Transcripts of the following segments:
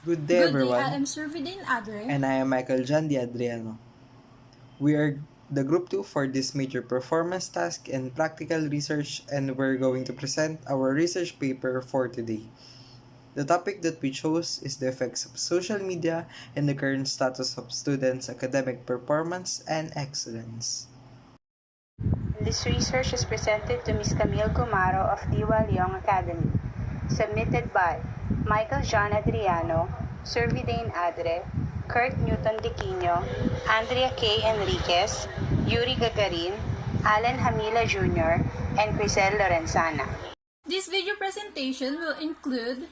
Good day, Good day, I everyone, am Survidin Adre. and I am Michael John Di Adriano. We are the Group 2 for this major performance task and practical research, and we're going to present our research paper for today. The topic that we chose is the effects of social media and the current status of students' academic performance and excellence. This research is presented to Ms. Camille Gumaro of Diwa Leong Academy. Submitted by Michael John Adriano, Survidane Adre, Kurt Newton Diquino, Andrea K. Enriquez, Yuri Gagarin, Alan Hamila Jr., and Crisel Lorenzana. This video presentation will include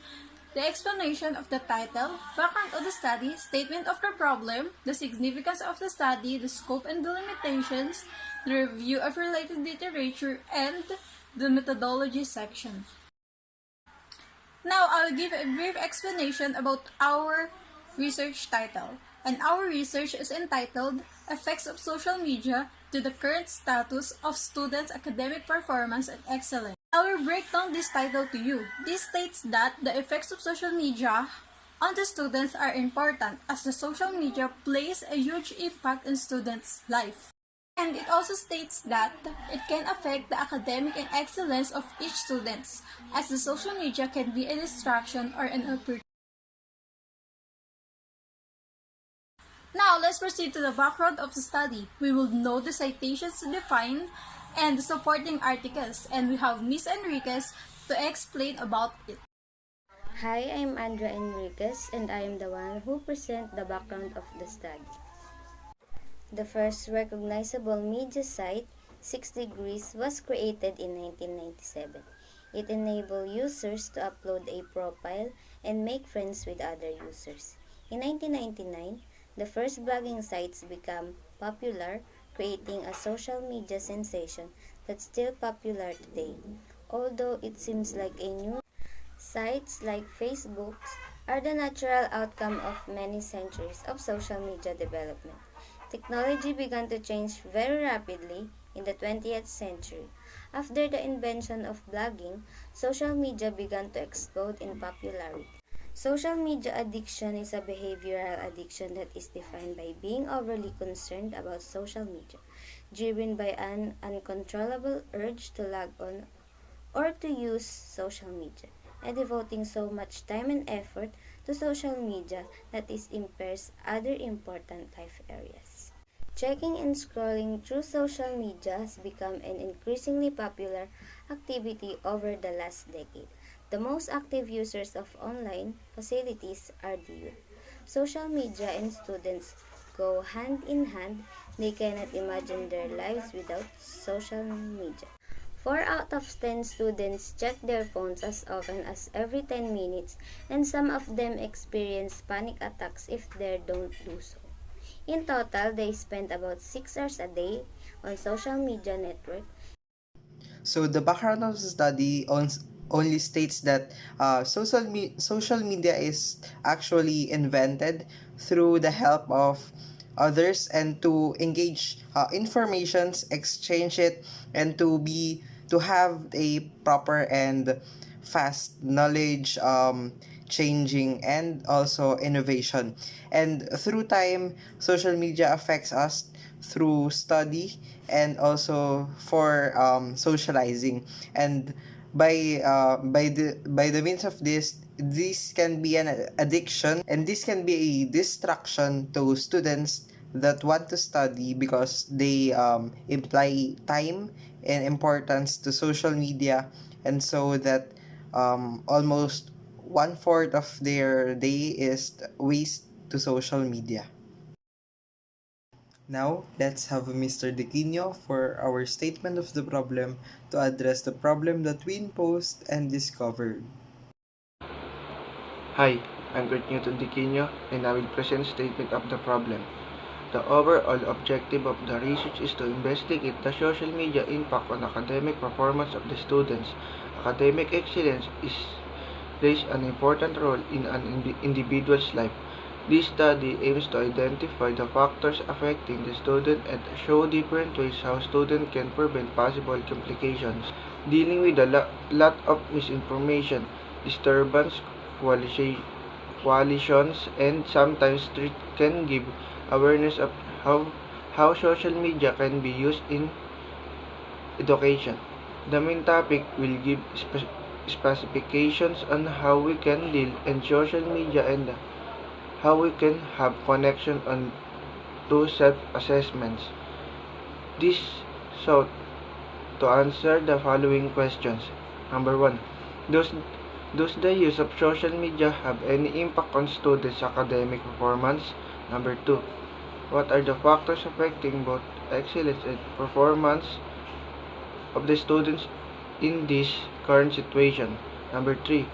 the explanation of the title, background of the study, statement of the problem, the significance of the study, the scope and the limitations, the review of related literature, and the methodology section. Now, I'll give a brief explanation about our research title. And our research is entitled Effects of Social Media to the Current Status of Students' Academic Performance and Excellence. I will break down this title to you. This states that the effects of social media on the students are important as the social media plays a huge impact in students' life. And it also states that it can affect the academic and excellence of each student, as the social media can be a distraction or an opportunity. Now, let's proceed to the background of the study. We will know the citations to define and the supporting articles, and we have Ms. Enriquez to explain about it. Hi, I'm Andrea Enriquez, and I am the one who present the background of the study. The first recognizable media site, 6 Degrees, was created in 1997. It enabled users to upload a profile and make friends with other users. In 1999, the first blogging sites became popular, creating a social media sensation that's still popular today. Although it seems like a new sites like Facebook are the natural outcome of many centuries of social media development. Technology began to change very rapidly in the 20th century. After the invention of blogging, social media began to explode in popularity. Social media addiction is a behavioral addiction that is defined by being overly concerned about social media, driven by an uncontrollable urge to log on or to use social media, and devoting so much time and effort to social media that it impairs other important life areas. Checking and scrolling through social media has become an increasingly popular activity over the last decade. The most active users of online facilities are the youth. Social media and students go hand in hand. They cannot imagine their lives without social media. 4 out of 10 students check their phones as often as every 10 minutes, and some of them experience panic attacks if they don't do so. In total, they spend about 6 hours a day on social media network. So the background of the study only states that social media is actually invented through the help of others and to engage informations, exchange it, and to have a proper and fast knowledge changing and also innovation. And through time, social media affects us through study and also for socializing. And by the means of this can be an addiction, and this can be a distraction to students that want to study because they imply time and importance to social media, and so that almost one fourth of their day is waste to social media. Now, let's have Mr. Dequino for our statement of the problem to address the problem that we imposed and discovered. Hi, I'm Kurt Newton Diquino, and I will present statement of the problem. The overall objective of the research is to investigate the social media impact on academic performance of the students. Academic excellence plays an important role in an individual's life. This study aims to identify the factors affecting the student and show different ways how students can prevent possible complications. Dealing with a lot of misinformation, disturbance, coalitions, and sometimes street can give awareness of how social media can be used in education. The main topic will give specifications on how we can deal in social media and how we can have connection on to self-assessments. This sought to answer the following questions. Number 1. Does, does the use of social media have any impact on students' academic performance? Number 2. What are the factors affecting both excellence and performance of the students in this current situation? Number 3.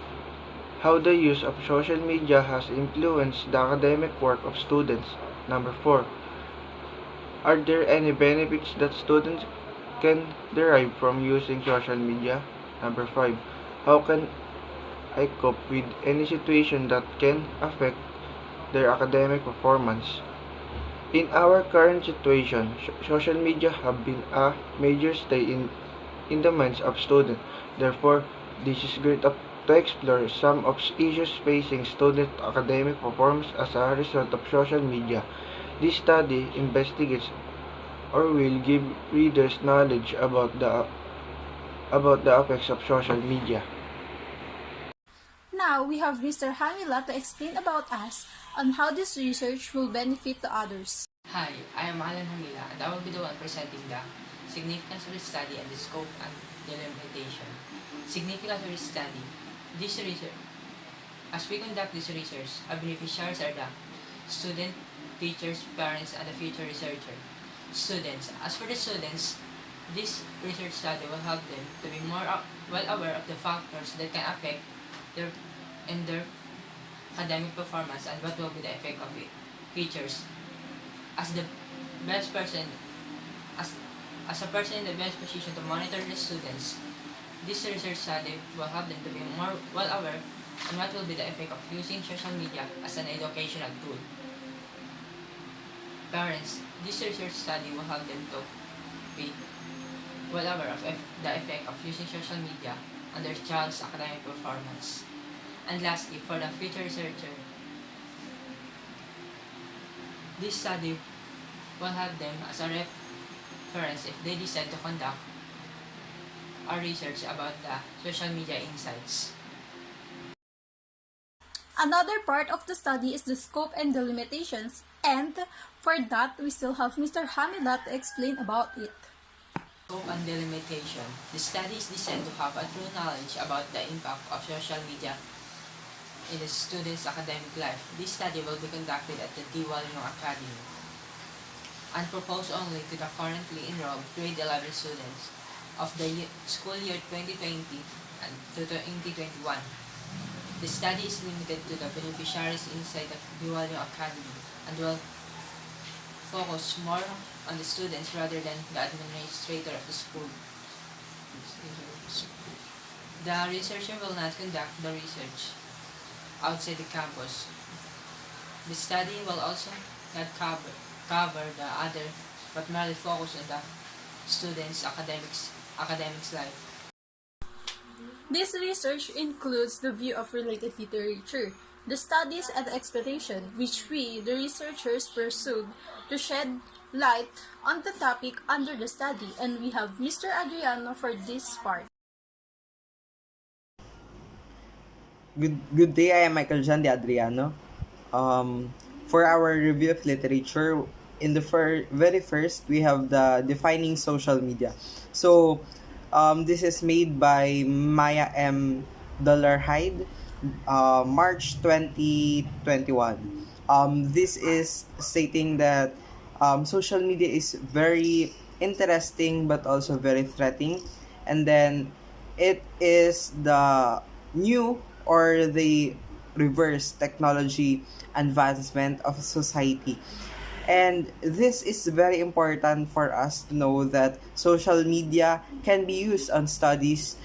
How the use of social media has influenced the academic work of students? Number 4. Are there any benefits that students can derive from using social media? Number 5. How can I cope with any situation that can affect their academic performance? In our current situation, social media have been a major stay in the minds of students. Therefore, this is great to explore some of issues facing student academic performance as a result of social media. This study investigates or will give readers knowledge about the effects of social media. Now, we have Mr. Hamila to explain about us on how this research will benefit the others. Hi, I am Alan Hamila and I will be the one presenting the significance of the study and the scope and the limitation. Significance of the study. This research, as we conduct this research, our beneficiaries are the student, teachers, parents, and the future researcher. Students. As for the students, this research study will help them to be more well aware of the factors that can affect their academic performance and what will be the effect of it. Teachers. As the best person, as a person in the best position to monitor the students, this research study will help them to be more well aware on what will be the effect of using social media as an educational tool. Parents, this research study will help them to be well aware of the effect of using social media on their child's academic performance. And lastly, for the future researcher, this study will help them as a reference if they decide to conduct a research about the social media insights. Another part of the study is the scope and the limitations, and for that, we still have Mr. Hamila to explain about it. Scope and the limitation. The study is designed to have a true knowledge about the impact of social media in the student's academic life. This study will be conducted at the Diwal Young Academy and proposed only to the currently enrolled grade 11 students of the school year 2020 and to 2021. The study is limited to the beneficiaries inside the Diwal Young Academy and will focus more on the students rather than the administrator of the school. The researcher will not conduct the research outside the campus. The study will also not cover the other, but merely focus on the students' academics life. This research includes the view of related literature, the studies and the exploration, which we, the researchers, pursued to shed light on the topic under the study, and we have Mr. Adriano for this part. Good day, I am Michael John de Adriano. For our review of literature, in the very first, we have the defining social media. So, this is made by Maya M. Dollarhide, March 2021. This is stating that social media is very interesting but also very threatening. And then it is the new or the reverse technology advancement of society. And this is very important for us to know that social media can be used on studies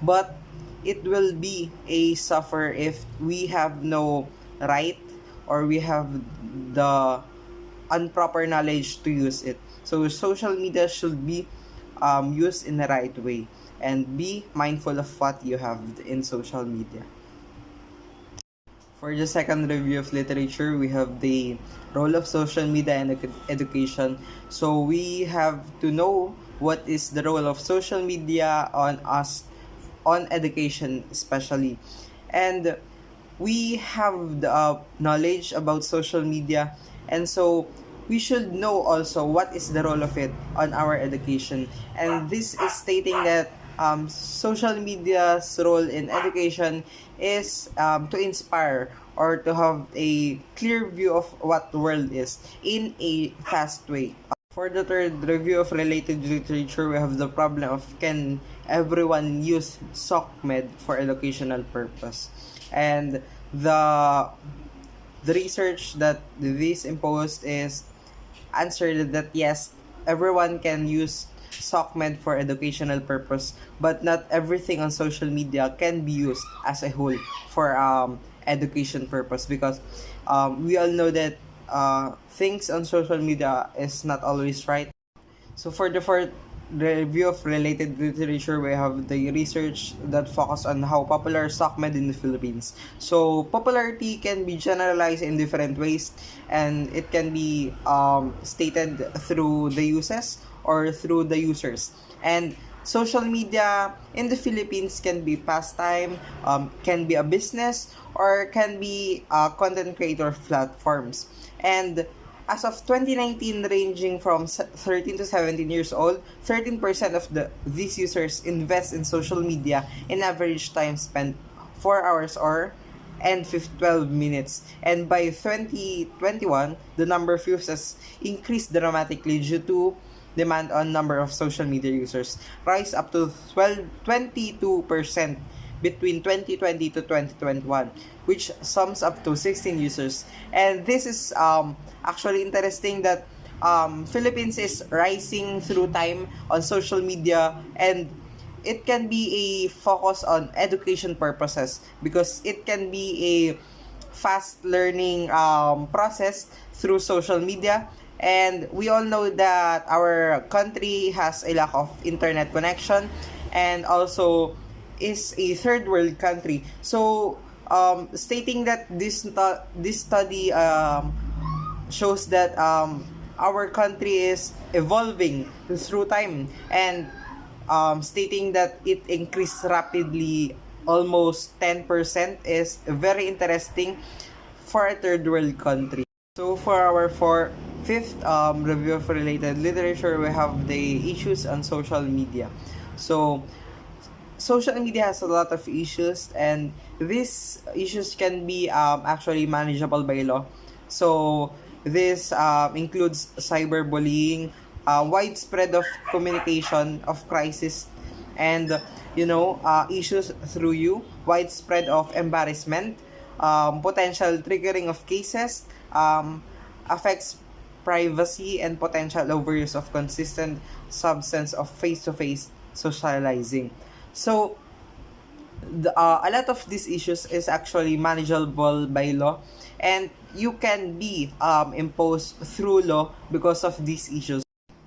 but it will be a suffer if we have no right or we have the improper knowledge to use it. So social media should be used in the right way, and be mindful of what you have in social media. For the second review of literature, we have the role of social media and education. So we have to know what is the role of social media on us, on education especially. And we have the knowledge about social media, and so we should know also what is the role of it on our education. And this is stating that social media's role in education is to inspire or to have a clear view of what the world is in a fast way. For the third review of related literature, we have the problem of can everyone use SOCMED for educational purpose. And the research that this imposed is answered that yes, everyone can use SOCMED for educational purpose, but not everything on social media can be used as a whole for education purpose, because we all know that things on social media is not always right. So for the fourth review of related literature, we have the research that focus on how popular SOCMED in the Philippines. So popularity can be generalized in different ways, and it can be stated through the uses or through the users. And social media in the Philippines can be pastime, can be a business, or can be content creator platforms. And as of 2019, ranging from 13 to 17 years old, 13% of these users invest in social media in average time spent 4 hours or and 12 minutes. And by 2021, the number of users increased dramatically due to demand on number of social media users, rise up to 22% between 2020 to 2021, which sums up to 16 users. And this is actually interesting that Philippines is rising through time on social media, and it can be a focus on education purposes because it can be a fast learning process through social media. And we all know that our country has a lack of internet connection and also is a third world country. So stating that this study shows that our country is evolving through time, and stating that it increased rapidly, almost 10%, is very interesting for a third world country. So for our fifth review of related literature, we have the issues on social media. So social media has a lot of issues, and these issues can be actually manageable by law. So this includes cyberbullying, widespread of communication of crisis, and issues through you, widespread of embarrassment, potential triggering of cases, affects privacy, and potential overuse of consistent substance of face-to-face socializing. So a lot of these issues is actually manageable by law, and you can be imposed through law because of these issues.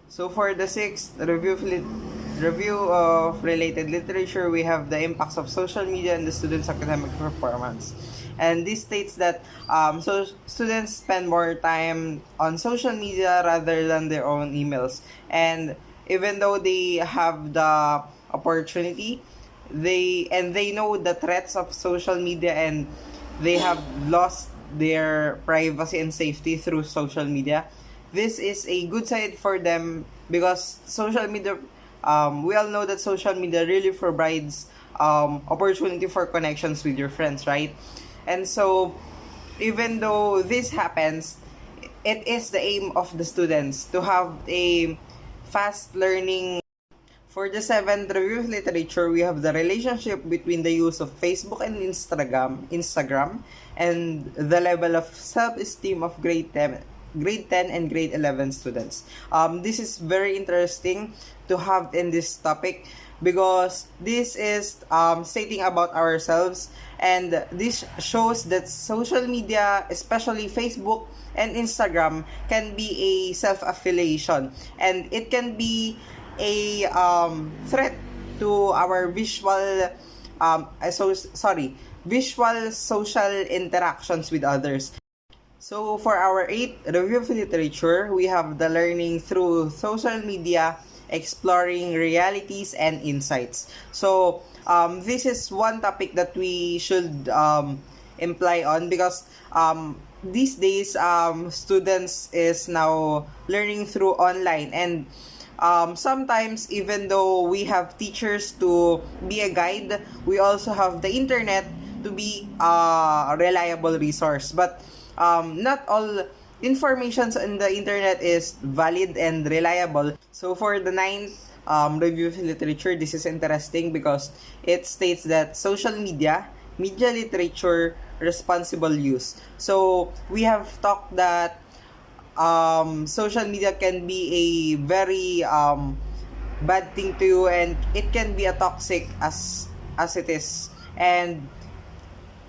So for the sixth review of related literature, we have the impacts of social media on the students' academic performance. And this states that so students spend more time on social media rather than their own emails. And even though they have the opportunity, they know the threats of social media, and they have lost their privacy and safety through social media. This is a good side for them because social media, we all know that social media really provides opportunity for connections with your friends, right? And so even though this happens, it is the aim of the students to have a fast learning. For the seventh review of literature, we have the relationship between the use of Facebook and Instagram and the level of self-esteem of grade 10 and grade 11 students. This is very interesting to have in this topic because this is stating about ourselves, and this shows that social media, especially Facebook and Instagram, can be a self-affiliation, and it can be a threat to our visual visual social interactions with others. So for our 8th review of literature, we have the learning through social media, exploring realities and insights. So this is one topic that we should imply on because these days students is now learning through online, and sometimes even though we have teachers to be a guide, we also have the internet to be a reliable resource. But not all informations on the internet is valid and reliable. So for the ninth review of literature, this is interesting because it states that social media literature, responsible use. So we have talked that social media can be a very bad thing to you, and it can be a toxic as it is. And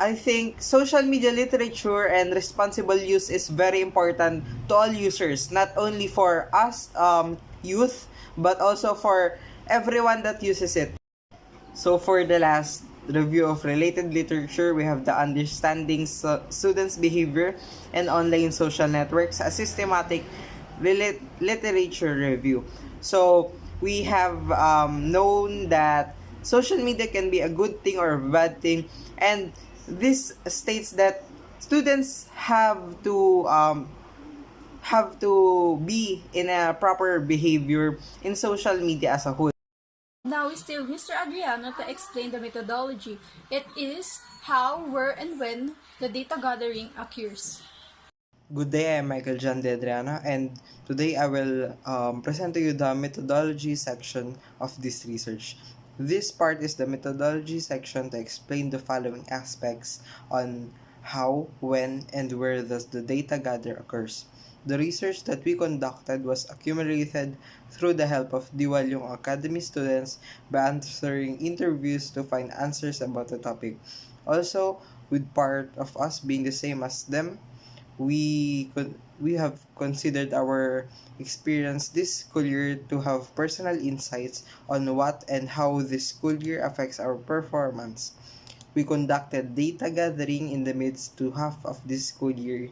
I think social media literature and responsible use is very important to all users, not only for us youth, but also for everyone that uses it. So for the last review of related literature, we have the understanding students' behavior and online social networks, a systematic literature review. So we have known that social media can be a good thing or a bad thing, and this states that students have to be in a proper behavior in social media as a whole. Now is still Mr. Adriano to explain the methodology. It is how, where, and when the data gathering occurs. Good day, I'm Michael John De Adriana, and today I will present to you the methodology section of this research. This part is the methodology section to explain the following aspects on how, when, and where does the data gather occurs. The research that we conducted was accumulated through the help of Diwal Yung Academy students by answering interviews to find answers about the topic. Also, with part of us being the same as them, we have considered our experience this school year to have personal insights on what and how this school year affects our performance. We conducted data gathering in the midst to half of this school year,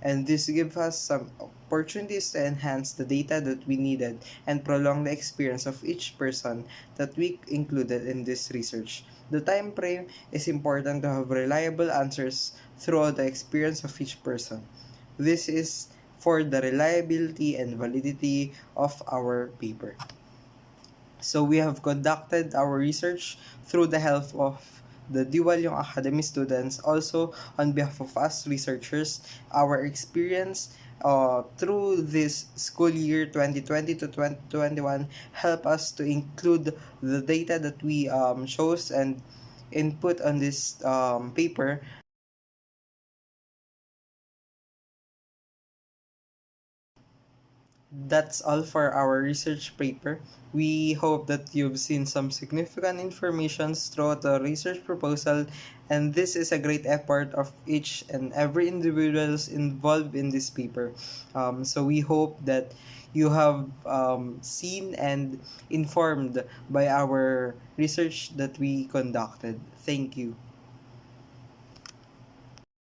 and this gave us some opportunities to enhance the data that we needed and prolong the experience of each person that we included in this research. The time frame is important to have reliable answers throughout the experience of each person. This is for the reliability and validity of our paper. So we have conducted our research through the help of the Diwal Yung Academy students. Also, on behalf of us researchers, our experience through this school year 2020 to 2021 help us to include the data that we chose and input on this paper. That's all for our research paper. We hope that you've seen some significant information throughout the research proposal, and this is a great effort of each and every individuals involved in this paper. So we hope that you have seen and informed by our research that we conducted. Thank you.